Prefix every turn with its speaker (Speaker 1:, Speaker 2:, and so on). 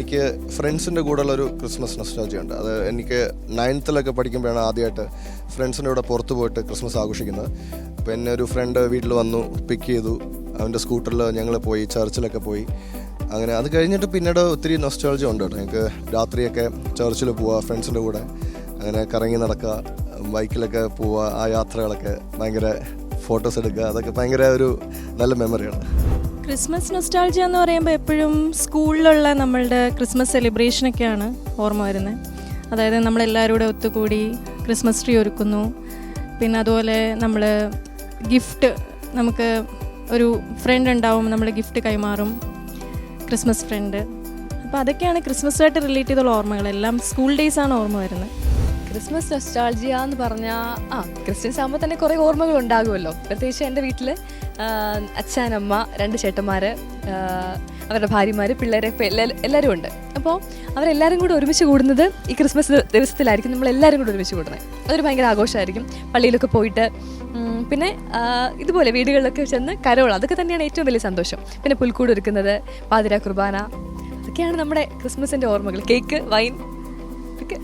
Speaker 1: എനിക്ക് ഫ്രണ്ട്സിൻ്റെ കൂടെയുള്ളൊരു Christmas nostalgia ഉണ്ട്. അത് എനിക്ക് 9th പഠിക്കുമ്പോഴാണ് ആദ്യമായിട്ട് ഫ്രണ്ട്സിൻ്റെ കൂടെ പുറത്ത് പോയിട്ട് ക്രിസ്മസ് ആഘോഷിക്കുന്നത്. അപ്പോൾ എന്നെ ഒരു ഫ്രണ്ട് വീട്ടിൽ വന്നു, പിക്ക് ചെയ്തു. അവൻ്റെ സ്കൂട്ടറിൽ ഞങ്ങൾ പോയി, ചർച്ചിലൊക്കെ പോയി. അങ്ങനെ അത് കഴിഞ്ഞിട്ട് പിന്നീട് ഒത്തിരി നൊസ്റ്റാൾജി ഉണ്ട് കേട്ടോ. ഞങ്ങൾക്ക് രാത്രിയൊക്കെ ചർച്ചിൽ പോവുക, ഫ്രണ്ട്സിൻ്റെ കൂടെ അങ്ങനെ കറങ്ങി നടക്കുക, ബൈക്കിലൊക്കെ പോവുക. ആ യാത്രകളൊക്കെ ഭയങ്കര ഫോട്ടോസ് എടുക്കുക, അതൊക്കെ ഭയങ്കര ഒരു നല്ല മെമ്മറിയാണ്.
Speaker 2: ക്രിസ്മസ് നൊസ്റ്റാൾജിയ എന്ന് പറയുമ്പോൾ എപ്പോഴും സ്കൂളിലുള്ള നമ്മളുടെ ക്രിസ്മസ് സെലിബ്രേഷനൊക്കെയാണ് ഓർമ്മ വരുന്നത്. അതായത് നമ്മളെല്ലാവരും കൂടെ ഒത്തുകൂടി ക്രിസ്മസ് ട്രീ ഒരുക്കുന്നു. പിന്നെ അതുപോലെ നമ്മൾ ഗിഫ്റ്റ്, നമുക്ക് ഒരു ഫ്രണ്ട് ഉണ്ടാവും, നമ്മൾ ഗിഫ്റ്റ് കൈമാറും, ക്രിസ്മസ് ഫ്രണ്ട്. അപ്പോൾ അതൊക്കെയാണ് ക്രിസ്മസുമായിട്ട് റിലേറ്റ് ചെയ്തുള്ള ഓർമ്മകളെല്ലാം സ്കൂൾ ഡേയ്സാണ് ഓർമ്മ വരുന്നത്.
Speaker 3: ക്രിസ്മസ് നൊസ്റ്റാൾജിയ എന്ന് പറഞ്ഞാൽ ക്രിസ്ത്യൻസ് ആകുമ്പോൾ തന്നെ കുറേ ഓർമ്മകൾ ഉണ്ടാകുമല്ലോ. പ്രത്യേകിച്ച് എൻ്റെ വീട്ടിൽ അച്ഛൻ, അമ്മ, 2 ചേട്ടന്മാർ, അവരുടെ ഭാര്യമാർ, പിള്ളേരൊക്കെ എല്ലാവരും ഉണ്ട്. അപ്പോൾ അവരെല്ലാവരും കൂടി ഒരുമിച്ച് കൂടുന്നത് ഈ ക്രിസ്മസ് ദിവസത്തിലായിരിക്കും. നമ്മളെല്ലാവരും കൂടി ഒരുമിച്ച് കൂടുന്നത് അതൊരു ഭയങ്കര ആഘോഷമായിരിക്കും. പള്ളിയിലൊക്കെ പോയിട്ട് പിന്നെ ഇതുപോലെ വീടുകളിലൊക്കെ ചെന്ന് കരോൾ, അതൊക്കെ തന്നെയാണ് ഏറ്റവും വലിയ സന്തോഷം. പിന്നെ പുൽക്കൂട് ഒരുക്കുന്നത്, പാതിര കുർബാന, അതൊക്കെയാണ് നമ്മുടെ ക്രിസ്മസിൻ്റെ ഓർമ്മകൾ. കേക്ക്, വൈൻ ഒക്കെ